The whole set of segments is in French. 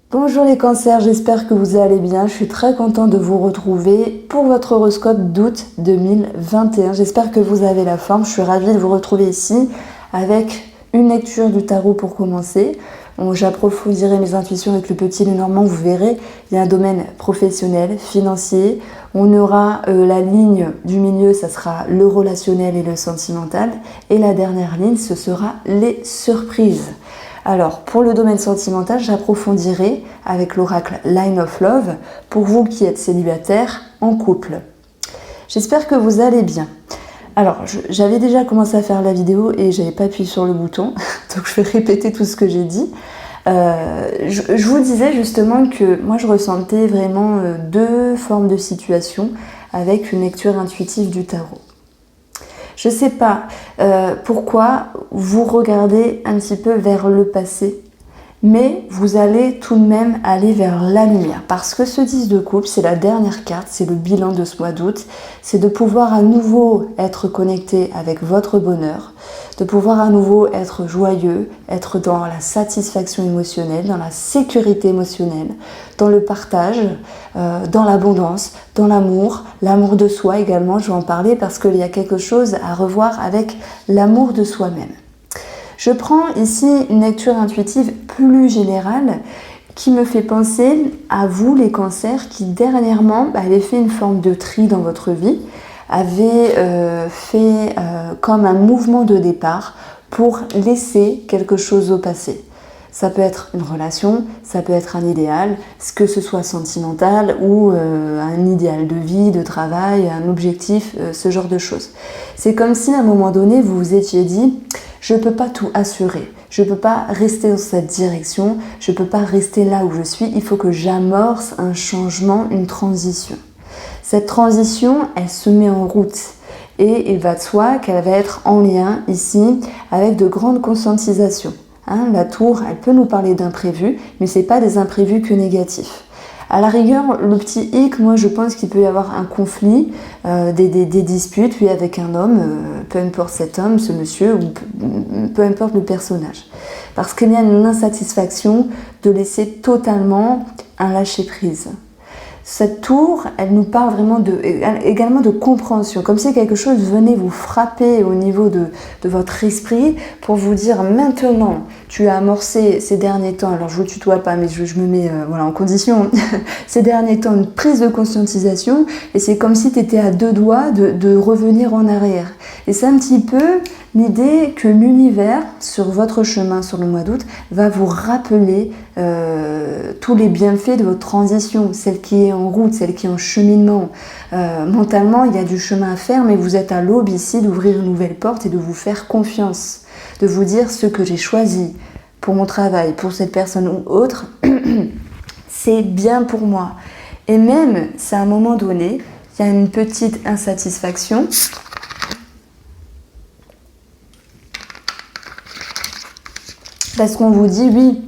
Bonjour les cancers, j'espère que vous allez bien. Je suis très contente de vous retrouver pour votre horoscope d'août 2021. J'espère que vous avez la forme. Je suis ravie de vous retrouver ici avec une lecture du tarot pour commencer. J'approfondirai mes intuitions avec le petit Lenormand. Vous verrez, il y a un domaine professionnel, financier. On aura la ligne du milieu, ça sera le relationnel et le sentimental. Et la dernière ligne, ce sera les surprises. Alors, pour le domaine sentimental, j'approfondirai avec l'oracle Line of Love pour vous qui êtes célibataire en couple. J'espère que vous allez bien. Alors, j'avais déjà commencé à faire la vidéo et j'avais pas appuyé sur le bouton, donc je vais répéter tout ce que j'ai dit. Je vous disais justement que moi je ressentais vraiment deux formes de situation avec une lecture intuitive du tarot. Je ne sais pas pourquoi vous regardez un petit peu vers le passé, mais vous allez tout de même aller vers la lumière. Parce que ce 10 de coupe, c'est la dernière carte, c'est le bilan de ce mois d'août. C'est de pouvoir à nouveau être connecté avec votre bonheur, de pouvoir à nouveau être joyeux, être dans la satisfaction émotionnelle, dans la sécurité émotionnelle, dans le partage, dans l'abondance, dans l'amour de soi également. Je vais en parler parce qu'il y a quelque chose à revoir avec l'amour de soi-même. Je prends ici une lecture intuitive plus générale qui me fait penser à vous les cancers qui dernièrement avez fait une forme de tri dans votre vie, avez fait comme un mouvement de départ pour laisser quelque chose au passé. Ça peut être une relation, ça peut être un idéal, que ce soit sentimental ou un idéal de vie, de travail, un objectif, ce genre de choses. C'est comme si à un moment donné vous vous étiez dit « je ne peux pas tout assurer, je ne peux pas rester dans cette direction, je ne peux pas rester là où je suis, il faut que j'amorce un changement, une transition ». Cette transition, elle se met en route. Et il va de soi qu'elle va être en lien ici avec de grandes conscientisations. La tour, elle peut nous parler d'imprévus, mais ce n'est pas des imprévus que négatifs. À la rigueur, le petit hic, moi je pense qu'il peut y avoir un conflit, des disputes, lui avec un homme, peu importe cet homme, ce monsieur, ou peu importe le personnage. Parce qu'il y a une insatisfaction de laisser totalement un lâcher-prise. Cette tour, elle nous parle vraiment également de compréhension, comme si quelque chose venait vous frapper au niveau de votre esprit pour vous dire maintenant, tu as amorcé ces derniers temps, alors je vous tutoie pas mais je me mets en condition, ces derniers temps une prise de conscientisation et c'est comme si tu étais à deux doigts de revenir en arrière. Et c'est un petit peu l'idée que l'univers, sur votre chemin sur le mois d'août, va vous rappeler tous les bienfaits de votre transition, celle qui est en route, celle qui est en cheminement. Mentalement, il y a du chemin à faire, mais vous êtes à l'aube ici d'ouvrir une nouvelle porte et de vous faire confiance, de vous dire ce que j'ai choisi pour mon travail, pour cette personne ou autre, c'est bien pour moi. Et même si à un moment donné, il y a une petite insatisfaction, parce qu'on vous dit, oui,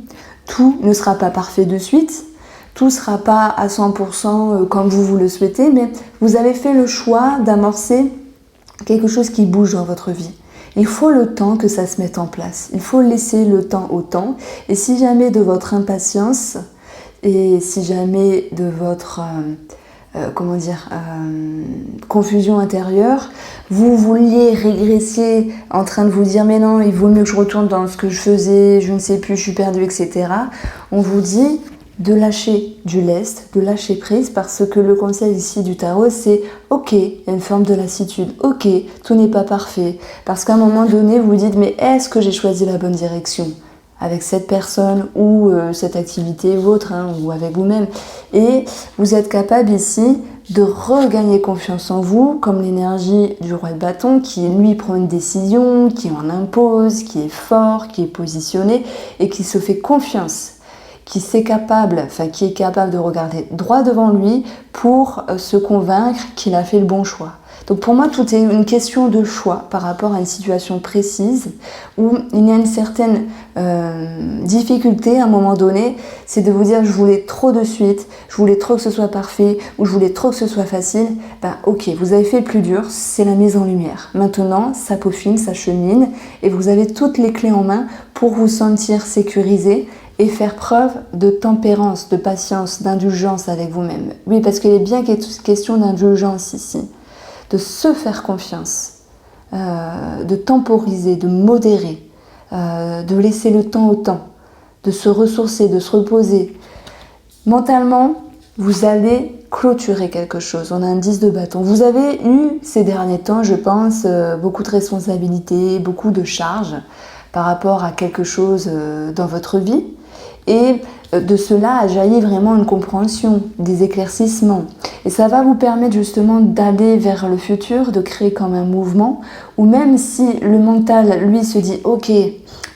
tout ne sera pas parfait de suite, tout ne sera pas à 100% comme vous le souhaitez, mais vous avez fait le choix d'amorcer quelque chose qui bouge dans votre vie. Il faut le temps que ça se mette en place. Il faut laisser le temps au temps. Et si jamais de votre impatience, et si jamais de votre confusion intérieure, vous vouliez régresser en train de vous dire mais non, il vaut mieux que je retourne dans ce que je faisais, je ne sais plus, je suis perdue, etc. On vous dit de lâcher du lest, de lâcher prise, parce que le conseil ici du tarot, c'est ok, il y a une forme de lassitude, ok, tout n'est pas parfait, parce qu'à un moment donné, vous vous dites mais est-ce que j'ai choisi la bonne direction avec cette personne ou cette activité ou autre, ou avec vous-même. Et vous êtes capable ici de regagner confiance en vous, comme l'énergie du roi de bâton qui, lui, prend une décision, qui en impose, qui est fort, qui est positionné et qui se fait confiance, qui est capable de regarder droit devant lui pour se convaincre qu'il a fait le bon choix. Donc pour moi, tout est une question de choix par rapport à une situation précise où il y a une certaine difficulté à un moment donné, c'est de vous dire je voulais trop de suite, je voulais trop que ce soit parfait ou je voulais trop que ce soit facile. Ok, vous avez fait le plus dur, c'est la mise en lumière. Maintenant, ça peaufine, ça chemine et vous avez toutes les clés en main pour vous sentir sécurisé et faire preuve de tempérance, de patience, d'indulgence avec vous-même. Oui, parce qu'il est bien question d'indulgence ici, de se faire confiance, de temporiser, de modérer, de laisser le temps au temps, de se ressourcer, de se reposer. Mentalement, vous allez clôturer quelque chose. On a un 10 de bâton. Vous avez eu ces derniers temps, je pense, beaucoup de responsabilités, beaucoup de charges par rapport à quelque chose dans votre vie. Et de cela a jailli vraiment une compréhension, des éclaircissements. Et ça va vous permettre justement d'aller vers le futur, de créer comme un mouvement, où même si le mental, lui, se dit « Ok,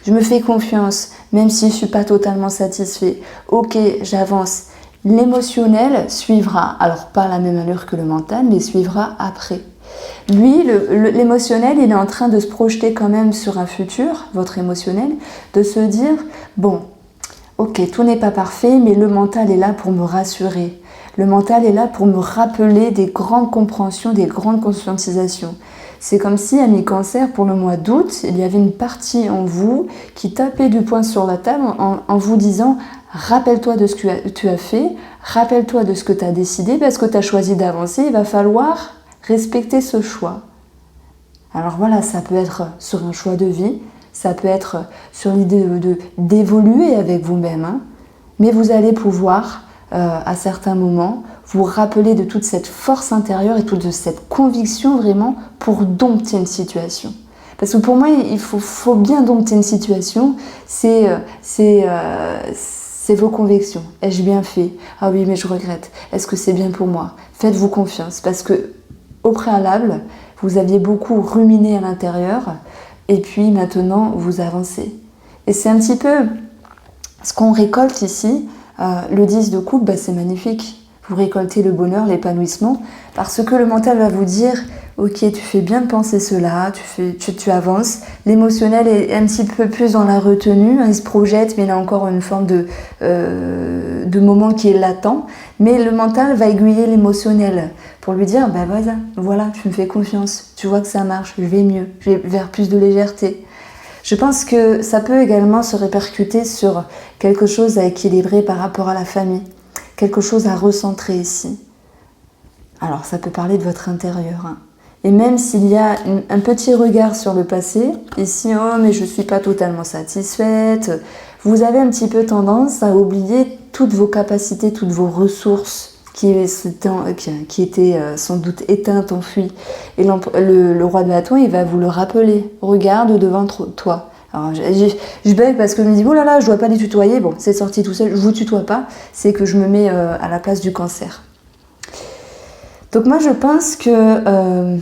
je me fais confiance, même si je ne suis pas totalement satisfait. Ok, j'avance. » L'émotionnel suivra, alors pas à la même allure que le mental, mais suivra après. Lui, l'émotionnel, il est en train de se projeter quand même sur un futur, votre émotionnel, de se dire « Bon, ok, tout n'est pas parfait, mais le mental est là pour me rassurer. Le mental est là pour me rappeler des grandes compréhensions, des grandes conscientisations. » C'est comme si à mi-cancer, pour le mois d'août, il y avait une partie en vous qui tapait du poing sur la table en vous disant « Rappelle-toi de ce que tu as fait, rappelle-toi de ce que tu as décidé, parce que tu as choisi d'avancer, il va falloir respecter ce choix. » Alors voilà, ça peut être sur un choix de vie, ça peut être sur l'idée d'évoluer avec vous-même, hein, mais vous allez pouvoir, à certains moments, vous rappeler de toute cette force intérieure et toute cette conviction vraiment pour dompter une situation. Parce que pour moi, il faut bien dompter une situation, c'est vos convictions. Ai-je bien fait? Ah oui, mais je regrette. Est-ce que c'est bien pour moi? Faites-vous confiance, parce que au préalable, vous aviez beaucoup ruminé à l'intérieur, et puis maintenant, vous avancez. Et c'est un petit peu ce qu'on récolte ici. Le 10 de coupe, c'est magnifique. Vous récoltez le bonheur, l'épanouissement, parce que le mental va vous dire « Ok, tu fais bien de penser cela, tu avances. » L'émotionnel est un petit peu plus dans la retenue, il se projette, mais il a encore une forme de moment qui est latent. Mais le mental va aiguiller l'émotionnel pour lui dire « Voilà, tu me fais confiance, tu vois que ça marche, je vais mieux, je vais vers plus de légèreté. » Je pense que ça peut également se répercuter sur quelque chose à équilibrer par rapport à la famille, quelque chose à recentrer ici. Alors ça peut parler de votre intérieur, hein. Et même s'il y a un petit regard sur le passé, ici, oh mais je ne suis pas totalement satisfaite, vous avez un petit peu tendance à oublier toutes vos capacités, toutes vos ressources qui étaient sans doute éteintes, enfuies. Et le roi de bâton, il va vous le rappeler. Regarde devant toi. Alors je bug parce que je me dis, oh là là, je ne dois pas les tutoyer. Bon, c'est sorti tout seul, je ne vous tutoie pas. C'est que je me mets à la place du cancer. Donc moi, je pense que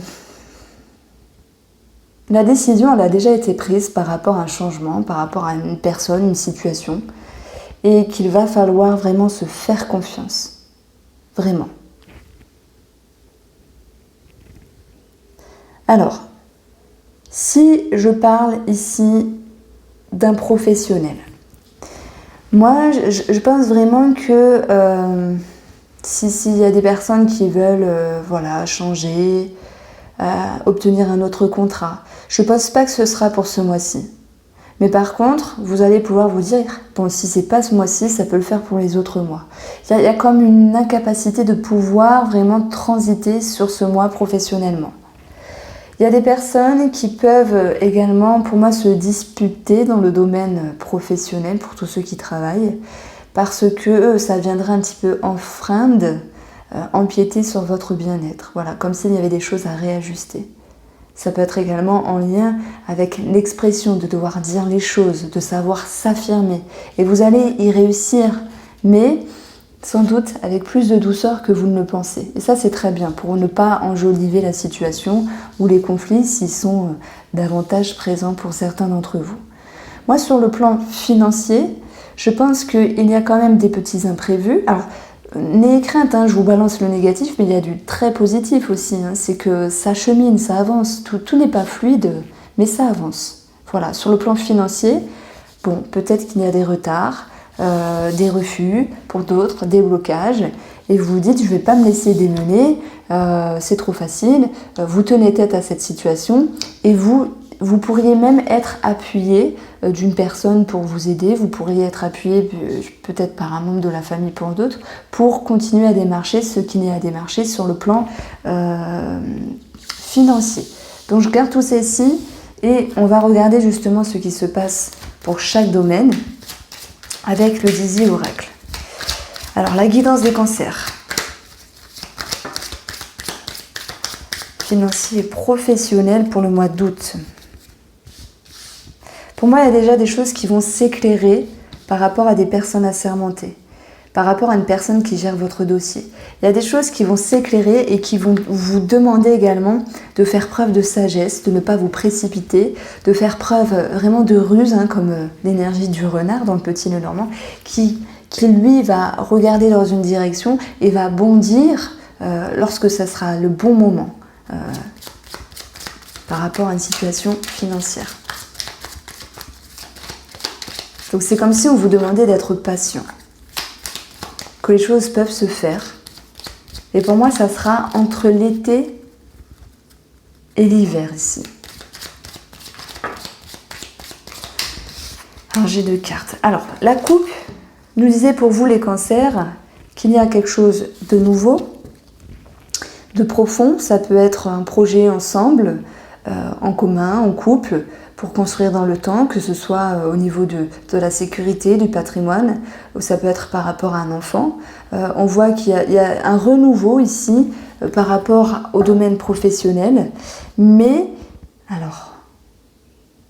la décision, elle a déjà été prise par rapport à un changement, par rapport à une personne, une situation, et qu'il va falloir vraiment se faire confiance. Vraiment. Alors, si je parle ici d'un professionnel, moi, je pense vraiment que s'il y a des personnes qui veulent changer, obtenir un autre contrat, je ne pense pas que ce sera pour ce mois-ci. Mais par contre, vous allez pouvoir vous dire, bon, si c'est pas ce mois-ci, ça peut le faire pour les autres mois. Il y a comme une incapacité de pouvoir vraiment transiter sur ce mois professionnellement. Il y a des personnes qui peuvent également, pour moi, se disputer dans le domaine professionnel, pour tous ceux qui travaillent, parce que ça viendrait un petit peu enfreindre, empiéter sur votre bien-être. Voilà, comme s'il y avait des choses à réajuster. Ça peut être également en lien avec l'expression de devoir dire les choses, de savoir s'affirmer. Et vous allez y réussir, mais sans doute avec plus de douceur que vous ne le pensez. Et ça, c'est très bien pour ne pas enjoliver la situation ou les conflits s'ils sont davantage présents pour certains d'entre vous. Moi, sur le plan financier, je pense qu'il y a quand même des petits imprévus. Alors, n'ayez crainte, je vous balance le négatif, mais il y a du très positif aussi. C'est que ça chemine, ça avance. Tout n'est pas fluide, mais ça avance. Voilà, sur le plan financier, bon, peut-être qu'il y a des retards, des refus, pour d'autres, des blocages. Et vous vous dites, je ne vais pas me laisser démener, c'est trop facile. Vous tenez tête à cette situation et vous vous pourriez même être appuyé d'une personne pour vous aider, vous pourriez être appuyé peut-être par un membre de la famille pour d'autres, pour continuer à démarcher ce qui n'est à démarcher sur le plan financier. Donc je garde tout ça ici et on va regarder justement ce qui se passe pour chaque domaine avec le Dizzy Oracle. Alors la guidance des cancers. Financier et professionnel pour le mois d'août. Pour moi, il y a déjà des choses qui vont s'éclairer par rapport à des personnes assermentées, par rapport à une personne qui gère votre dossier. Il y a des choses qui vont s'éclairer et qui vont vous demander également de faire preuve de sagesse, de ne pas vous précipiter, de faire preuve vraiment de ruse, comme l'énergie du renard dans le Petit Lenormand, qui lui va regarder dans une direction et va bondir lorsque ça sera le bon moment par rapport à une situation financière. Donc c'est comme si on vous demandait d'être patient, que les choses peuvent se faire. Et pour moi, ça sera entre l'été et l'hiver ici. Alors j'ai 2 cartes. Alors la coupe nous disait pour vous les cancers qu'il y a quelque chose de nouveau, de profond. Ça peut être un projet ensemble, en commun, en couple, pour construire dans le temps, que ce soit au niveau de la sécurité, du patrimoine, ou ça peut être par rapport à un enfant. On voit qu'il y a un renouveau ici par rapport au domaine professionnel, mais alors,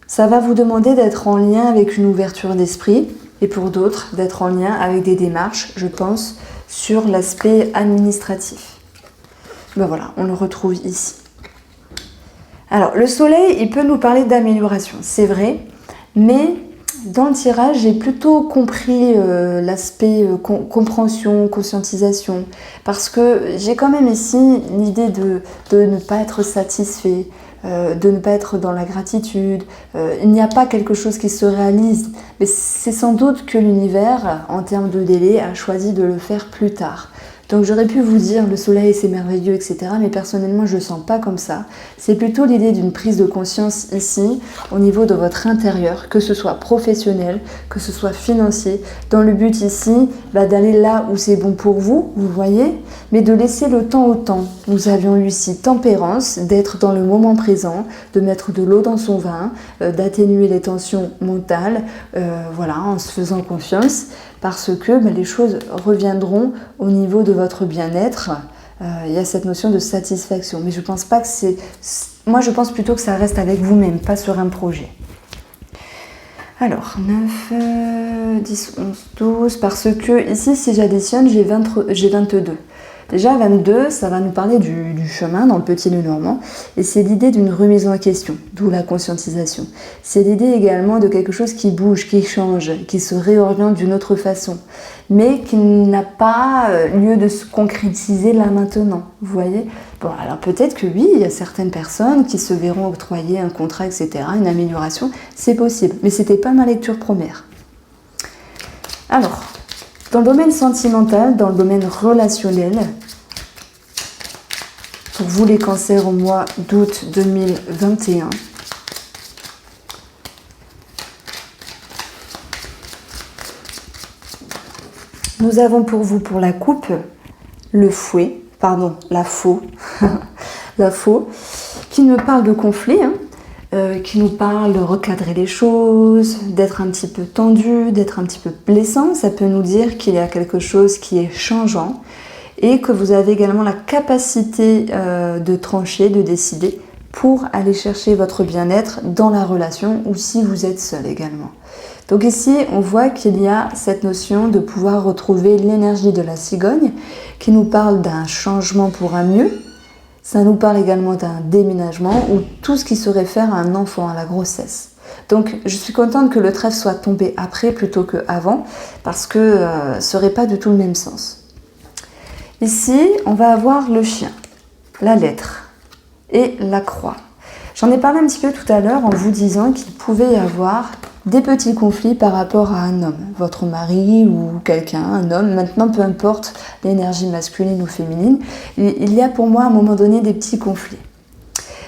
ça va vous demander d'être en lien avec une ouverture d'esprit, et pour d'autres, d'être en lien avec des démarches, je pense, sur l'aspect administratif. Ben voilà, on le retrouve ici. Alors, le soleil, il peut nous parler d'amélioration, c'est vrai, mais dans le tirage, j'ai plutôt compris l'aspect compréhension, conscientisation, parce que j'ai quand même ici l'idée de ne pas être satisfait, de ne pas être dans la gratitude. Il n'y a pas quelque chose qui se réalise, mais c'est sans doute que l'univers, en termes de délai, a choisi de le faire plus tard. Donc j'aurais pu vous dire le soleil c'est merveilleux, etc. Mais personnellement je ne le sens pas comme ça. C'est plutôt l'idée d'une prise de conscience ici, au niveau de votre intérieur, que ce soit professionnel, que ce soit financier, dans le but ici d'aller là où c'est bon pour vous, vous voyez, mais de laisser le temps au temps. Nous avions eu ici tempérance, d'être dans le moment présent, de mettre de l'eau dans son vin, d'atténuer les tensions mentales, voilà, en se faisant confiance. Parce que les choses reviendront au niveau de votre bien-être. Il y a cette notion de satisfaction. Mais je pense pas que c'est... Moi, je pense plutôt que ça reste avec vous-même, pas sur un projet. Alors, 9, 10, 11, 12... Parce que ici, si j'additionne, j'ai 22. Déjà, 22, ça va nous parler du chemin dans le Petit Lenormand. Et c'est l'idée d'une remise en question, d'où la conscientisation. C'est l'idée également de quelque chose qui bouge, qui change, qui se réoriente d'une autre façon. Mais qui n'a pas lieu de se concrétiser là maintenant, vous voyez. Bon, alors peut-être que oui, il y a certaines personnes qui se verront octroyer un contrat, etc., une amélioration, c'est possible. Mais c'était pas ma lecture première. Alors... Dans le domaine sentimental, dans le domaine relationnel, pour vous les cancers au mois d'août 2021, nous avons pour vous, pour la coupe, la faux, la faux, qui nous parle de conflit, qui nous parle de recadrer les choses, d'être un petit peu tendu, d'être un petit peu blessant. Ça peut nous dire qu'il y a quelque chose qui est changeant et que vous avez également la capacité de trancher, de décider pour aller chercher votre bien-être dans la relation ou si vous êtes seul également. Donc ici, on voit qu'il y a cette notion de pouvoir retrouver l'énergie de la cigogne qui nous parle d'un changement pour un mieux. Ça nous parle également d'un déménagement ou tout ce qui se réfère à un enfant, à la grossesse. Donc je suis contente que le trèfle soit tombé après plutôt qu'avant parce que ça ne serait pas du tout le même sens. Ici, on va avoir le chien, la lettre et la croix. J'en ai parlé un petit peu tout à l'heure en vous disant qu'il pouvait y avoir des petits conflits par rapport à un homme, votre mari ou quelqu'un, un homme, maintenant peu importe l'énergie masculine ou féminine, il y a pour moi à un moment donné des petits conflits.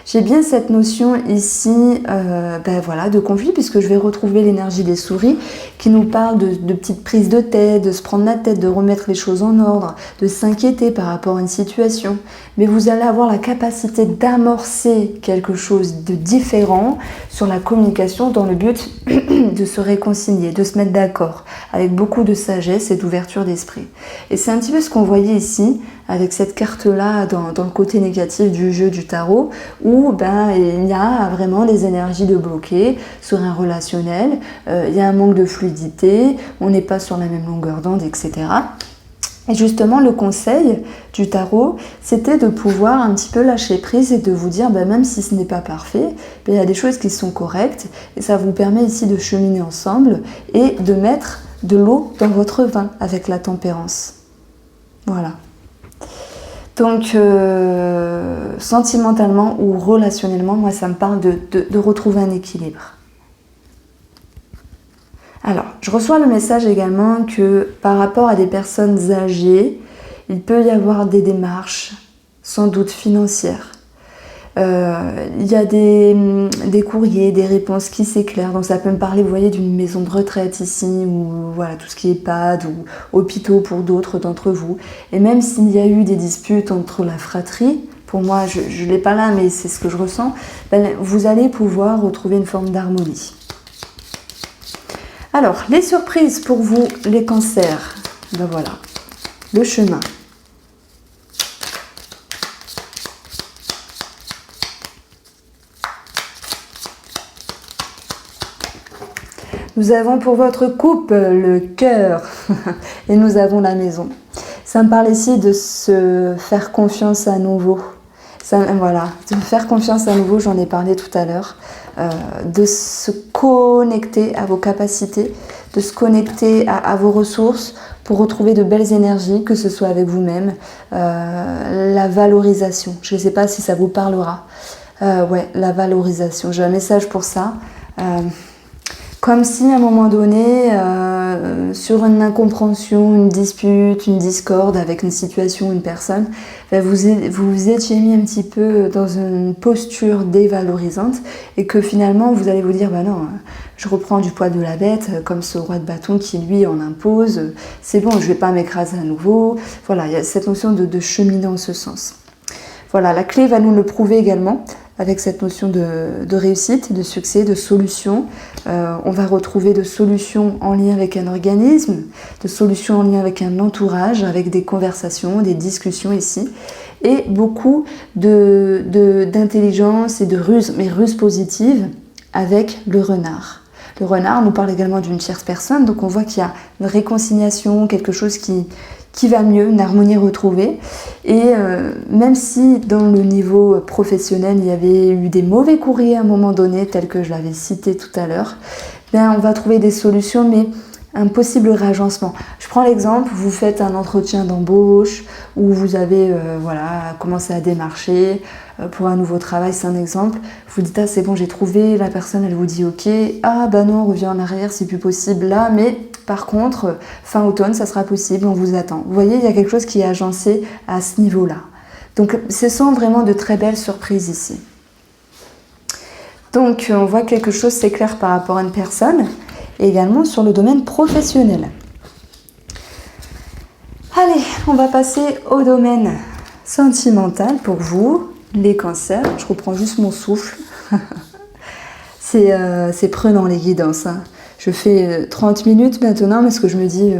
J'ai bien cette notion ici de conflit, puisque je vais retrouver l'énergie des souris qui nous parle de petites prises de tête, de se prendre la tête, de remettre les choses en ordre, de s'inquiéter par rapport à une situation. Mais vous allez avoir la capacité d'amorcer quelque chose de différent sur la communication dans le but de se réconcilier, de se mettre d'accord, avec beaucoup de sagesse et d'ouverture d'esprit. Et c'est un petit peu ce qu'on voyait ici, avec cette carte-là dans le côté négatif du jeu du tarot, où il y a vraiment des énergies de bloquer sur un relationnel, il y a un manque de fluidité, on n'est pas sur la même longueur d'onde, etc. Et justement, le conseil du tarot, c'était de pouvoir un petit peu lâcher prise et de vous dire, même si ce n'est pas parfait, il y a des choses qui sont correctes, et ça vous permet ici de cheminer ensemble et de mettre de l'eau dans votre vin avec la tempérance. Voilà. Donc, sentimentalement ou relationnellement, moi, ça me parle de retrouver un équilibre. Alors, je reçois le message également que par rapport à des personnes âgées, il peut y avoir des démarches, sans doute financières. Il y a des courriers, des réponses qui s'éclairent. Donc ça peut me parler, vous voyez, d'une maison de retraite ici, ou voilà, tout ce qui est EHPAD ou hôpitaux pour d'autres d'entre vous. Et même s'il y a eu des disputes entre la fratrie, pour moi, je ne l'ai pas là, mais c'est ce que je ressens, vous allez pouvoir retrouver une forme d'harmonie. Alors, les surprises pour vous, les cancers. Voilà, le chemin. Nous avons pour votre couple le cœur et nous avons la maison. Ça me parle ici de se faire confiance à nouveau. De faire confiance à nouveau, j'en ai parlé tout à l'heure. De se connecter à vos capacités, de se connecter à vos ressources pour retrouver de belles énergies, que ce soit avec vous-même. La valorisation, je ne sais pas si ça vous parlera. La valorisation, j'ai un message pour ça. Comme si à un moment donné, sur une incompréhension, une dispute, une discorde avec une situation, une personne, vous vous étiez mis un petit peu dans une posture dévalorisante et que finalement vous allez vous dire non, je reprends du poids de la bête, comme ce roi de bâton qui lui en impose, c'est bon, je ne vais pas m'écraser à nouveau. Voilà, il y a cette notion de cheminer en ce sens. Voilà, la clé va nous le prouver également, avec cette notion de réussite, de succès, de solution. On va retrouver de solutions en lien avec un organisme, de solutions en lien avec un entourage, avec des conversations, des discussions ici, et beaucoup d'intelligence et de ruse, mais ruse positive avec le renard. Le renard nous parle également d'une tierce personne, donc on voit qu'il y a une réconciliation, quelque chose qui va mieux, une harmonie retrouvée. Et même si dans le niveau professionnel, il y avait eu des mauvais courriers à un moment donné, tels que je l'avais cité tout à l'heure, on va trouver des solutions, mais un possible réagencement. Je prends l'exemple, vous faites un entretien d'embauche, où vous avez commencé à démarcher pour un nouveau travail, c'est un exemple. Vous dites, c'est bon, j'ai trouvé, la personne, elle vous dit, ok, non, on revient en arrière, c'est plus possible là, mais par contre, fin automne, ça sera possible, on vous attend. Vous voyez, il y a quelque chose qui est agencé à ce niveau-là. Donc, ce sont vraiment de très belles surprises ici. Donc, on voit que quelque chose s'éclaire par rapport à une personne, et également sur le domaine professionnel. Allez, on va passer au domaine sentimental pour vous, les cancers. Je reprends juste mon souffle. C'est prenant les guidances. Je fais 30 minutes maintenant, parce que je me dis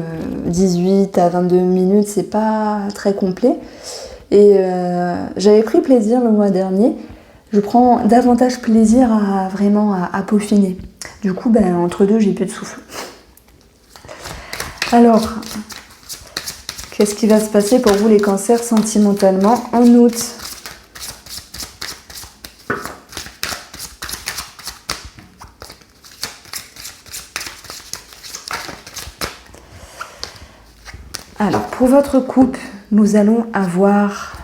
18 à 22 minutes, c'est pas très complet. Et j'avais pris plaisir le mois dernier. Je prends davantage plaisir à peaufiner. Du coup, entre deux, j'ai plus de souffle. Alors, qu'est-ce qui va se passer pour vous les cancers sentimentalement en août ? Alors, pour votre couple, nous allons avoir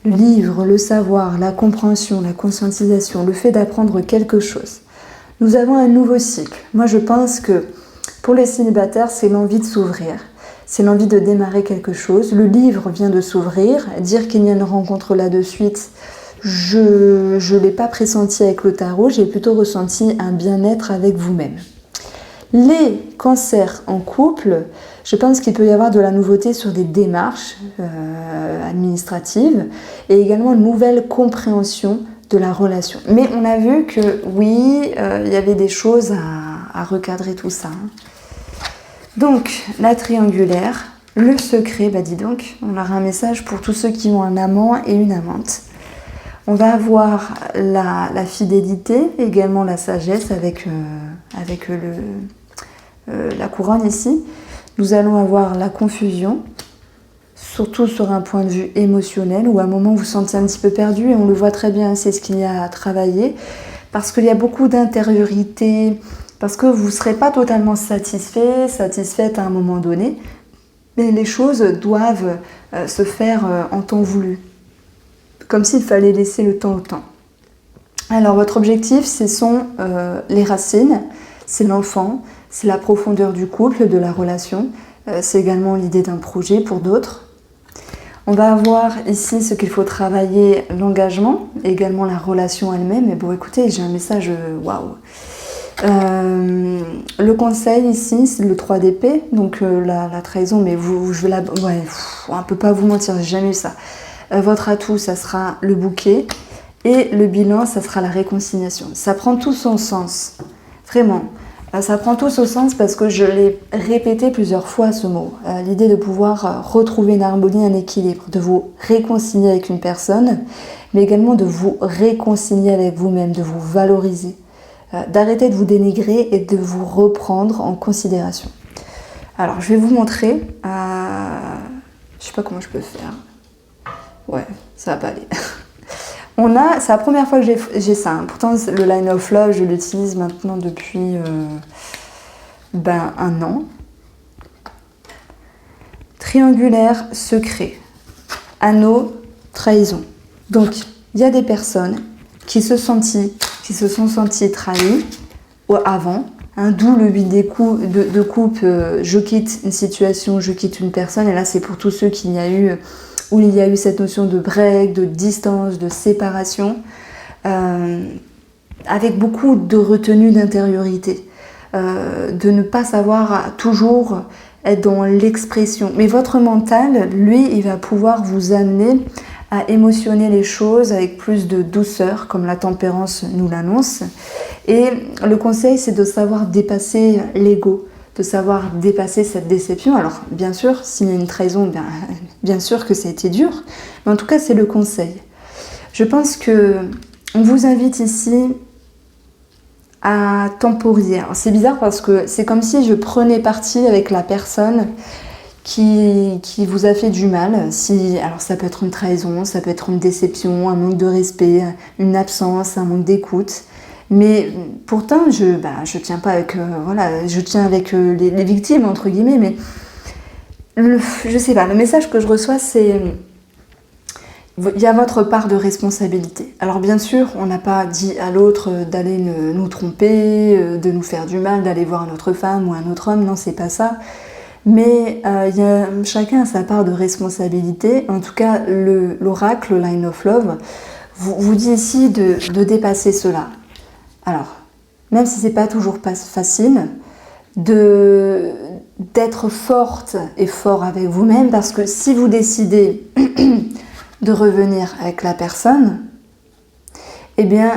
le livre, le savoir, la compréhension, la conscientisation, le fait d'apprendre quelque chose. Nous avons un nouveau cycle. Moi, je pense que pour les célibataires, c'est l'envie de s'ouvrir. C'est l'envie de démarrer quelque chose. Le livre vient de s'ouvrir. Dire qu'il y a une rencontre là de suite, Je ne l'ai pas pressenti avec le tarot, j'ai plutôt ressenti un bien-être avec vous-même. Les cancers en couple, je pense qu'il peut y avoir de la nouveauté sur des démarches administratives et également une nouvelle compréhension de la relation. Mais on a vu que oui, il y avait des choses à recadrer tout ça. Donc, la triangulaire, le secret, bah dis donc, on aura un message pour tous ceux qui ont un amant et une amante. On va avoir la fidélité, également la sagesse avec la couronne ici. Nous allons avoir la confusion, surtout sur un point de vue émotionnel, où à un moment vous vous sentez un petit peu perdu, et on le voit très bien, c'est ce qu'il y a à travailler, parce qu'il y a beaucoup d'intériorité, parce que vous ne serez pas totalement satisfaite à un moment donné, mais les choses doivent se faire en temps voulu, comme s'il fallait laisser le temps au temps. Alors votre objectif, ce sont les racines, c'est l'enfant, c'est la profondeur du couple, de la relation, c'est également l'idée d'un projet pour d'autres. On va avoir ici ce qu'il faut travailler, l'engagement, également la relation elle-même. Et bon, écoutez, j'ai un message waouh. Le conseil ici, c'est le 3 d'épée, donc la trahison, mais je vais on ne peut pas vous mentir, j'ai jamais eu ça. Votre atout, ça sera le bouquet, et le bilan, ça sera la réconciliation. Ça prend tout son sens, vraiment. Ça prend tout son sens parce que je l'ai répété plusieurs fois ce mot. L'idée de pouvoir retrouver une harmonie, un équilibre, de vous réconcilier avec une personne, mais également de vous réconcilier avec vous-même, de vous valoriser, d'arrêter de vous dénigrer et de vous reprendre en considération. Alors, je vais vous montrer. Je sais pas comment je peux faire. Ouais, ça va pas aller. C'est la première fois que j'ai ça. Pourtant, le Line of Love, je l'utilise maintenant depuis un an. Triangulaire, secret. Anneau, trahison. Donc, il y a des personnes qui se sont senties trahies avant. D'où le 8 de coupe, je quitte une situation, je quitte une personne. Et là, c'est pour tous ceux où il y a eu cette notion de break, de distance, de séparation, avec beaucoup de retenue d'intériorité, de ne pas savoir toujours être dans l'expression. Mais votre mental, lui, il va pouvoir vous amener à émotionner les choses avec plus de douceur, comme la tempérance nous l'annonce. Et le conseil, c'est de savoir dépasser l'ego, de savoir dépasser cette déception. Alors, bien sûr, s'il y a une trahison, bien sûr que ça a été dur, mais en tout cas, c'est le conseil. Je pense qu'on vous invite ici à temporiser. Alors, c'est bizarre parce que c'est comme si je prenais parti avec la personne qui vous a fait du mal. Alors, ça peut être une trahison, ça peut être une déception, un manque de respect, une absence, un manque d'écoute. Mais pourtant, je tiens pas avec, je tiens avec les victimes, entre guillemets, mais je sais pas, le message que je reçois, c'est il y a votre part de responsabilité. Alors bien sûr, on n'a pas dit à l'autre d'aller nous tromper, de nous faire du mal, d'aller voir une autre femme ou un autre homme, non, c'est pas ça. Mais chacun a sa part de responsabilité. En tout cas, l'oracle, le Line of Love, vous dit ici de dépasser cela. Alors, même si c'est pas toujours facile, d'être forte et fort avec vous-même, parce que si vous décidez de revenir avec la personne, eh bien,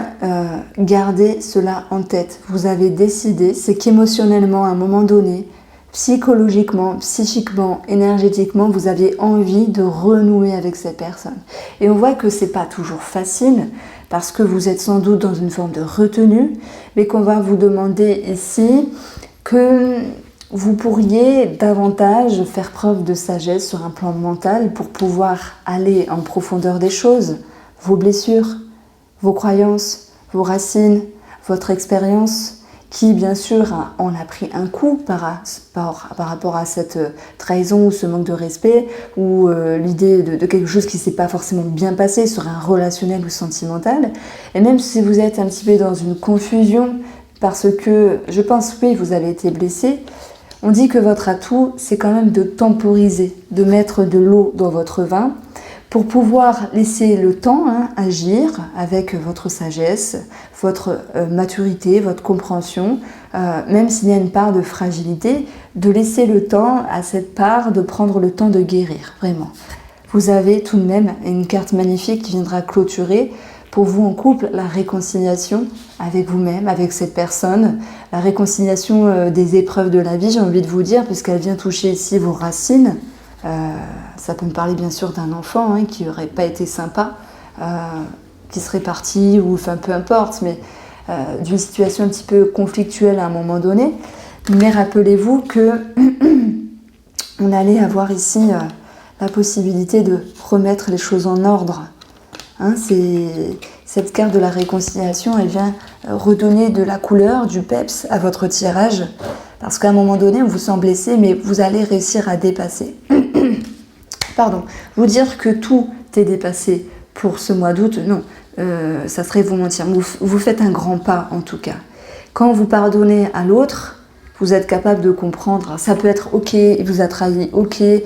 gardez cela en tête. Vous avez décidé, c'est qu'émotionnellement, à un moment donné, psychologiquement, psychiquement, énergétiquement, vous aviez envie de renouer avec cette personne. Et on voit que c'est pas toujours facile, parce que vous êtes sans doute dans une forme de retenue, mais qu'on va vous demander ici que vous pourriez davantage faire preuve de sagesse sur un plan mental pour pouvoir aller en profondeur des choses, vos blessures, vos croyances, vos racines, votre expérience, qui bien sûr en a pris un coup par rapport à cette trahison ou ce manque de respect ou l'idée de quelque chose qui ne s'est pas forcément bien passé sur un relationnel ou sentimental. Et même si vous êtes un petit peu dans une confusion parce que je pense oui vous avez été blessé, on dit que votre atout c'est quand même de temporiser, de mettre de l'eau dans votre vin pour pouvoir laisser le temps agir avec votre sagesse, votre maturité, votre compréhension, même s'il y a une part de fragilité, de laisser le temps à cette part de prendre le temps de guérir, vraiment. Vous avez tout de même une carte magnifique qui viendra clôturer pour vous en couple la réconciliation avec vous-même, avec cette personne, la réconciliation des épreuves de la vie, j'ai envie de vous dire, puisqu'elle vient toucher ici vos racines. Ça peut me parler bien sûr d'un enfant qui n'aurait pas été sympa, qui serait parti, ou enfin peu importe, mais d'une situation un petit peu conflictuelle à un moment donné. Mais rappelez-vous que on allait avoir ici la possibilité de remettre les choses en ordre. Cette carte de la réconciliation, elle vient redonner de la couleur, du peps à votre tirage, parce qu'à un moment donné, on vous sent blessé, mais vous allez réussir à dépasser. Pardon, vous dire que tout est dépassé pour ce mois d'août, non, ça serait vous mentir. Vous faites un grand pas en tout cas. Quand vous pardonnez à l'autre, vous êtes capable de comprendre. Ça peut être ok, il vous a trahi, ok, il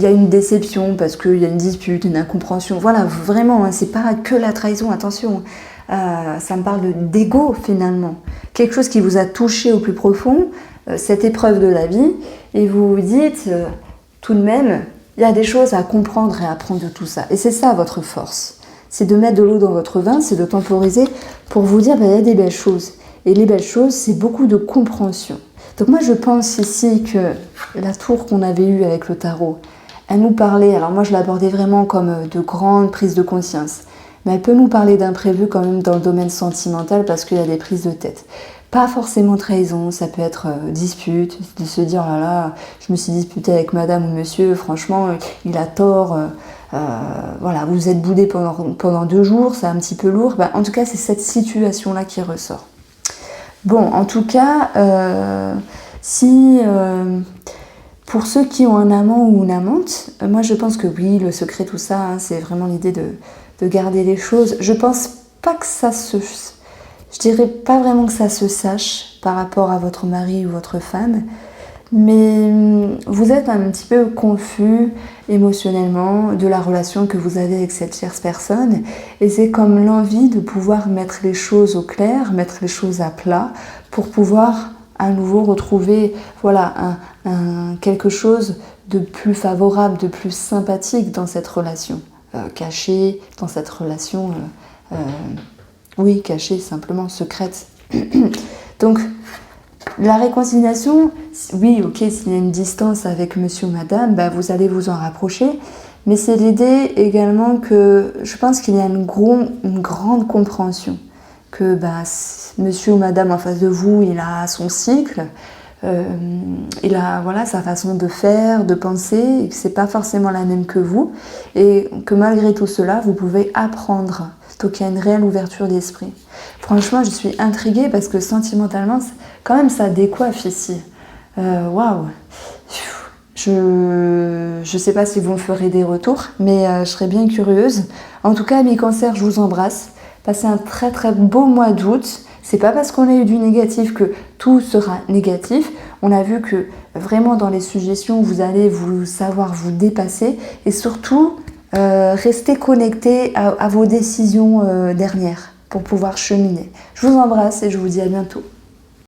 y a une déception parce qu'il y a une dispute, une incompréhension. Voilà, vraiment, c'est pas que la trahison, attention. Ça me parle d'ego finalement. Quelque chose qui vous a touché au plus profond, cette épreuve de la vie, et vous vous dites, tout de même, il y a des choses à comprendre et à apprendre de tout ça. Et c'est ça votre force. C'est de mettre de l'eau dans votre vin, c'est de temporiser pour vous dire, il y a des belles choses. Et les belles choses, c'est beaucoup de compréhension. Donc moi, je pense ici que la tour qu'on avait eue avec le tarot, elle nous parlait, alors moi je l'abordais vraiment comme de grandes prises de conscience, mais elle peut nous parler d'imprévu quand même dans le domaine sentimental parce qu'il y a des prises de tête. Pas forcément trahison, ça peut être dispute, de se dire oh là là, je me suis disputée avec madame ou monsieur, franchement, il a tort, voilà, vous êtes boudé pendant 2 jours, c'est un petit peu lourd. En tout cas, c'est cette situation-là qui ressort. Bon, en tout cas, pour ceux qui ont un amant ou une amante, moi je pense que oui, le secret, tout ça, c'est vraiment l'idée de garder les choses. Je pense pas que je dirais pas vraiment que ça se sache par rapport à votre mari ou votre femme, mais vous êtes un petit peu confus émotionnellement de la relation que vous avez avec cette tierce personne, et c'est comme l'envie de pouvoir mettre les choses au clair, mettre les choses à plat pour pouvoir à nouveau retrouver quelque chose de plus favorable, de plus sympathique dans cette relation cachée, dans cette relation cachée, simplement secrète. Donc la réconciliation, oui, ok, s'il y a une distance avec monsieur ou madame, vous allez vous en rapprocher, mais c'est l'idée également que je pense qu'il y a une grande compréhension, que monsieur ou madame en face de vous, il a son cycle, il a sa façon de faire, de penser, et que c'est pas forcément la même que vous, et que malgré tout cela, vous pouvez apprendre. Donc il y a une réelle ouverture d'esprit. Franchement, je suis intriguée parce que sentimentalement, quand même, ça décoiffe ici. Waouh! Je sais pas si vous me ferez des retours, mais je serais bien curieuse. En tout cas, mes cancers, je vous embrasse. Passez un très très beau mois d'août. C'est pas parce qu'on a eu du négatif que tout sera négatif. On a vu que vraiment dans les suggestions, vous allez savoir vous dépasser et surtout rester connecté à vos décisions dernières pour pouvoir cheminer. Je vous embrasse et je vous dis à bientôt.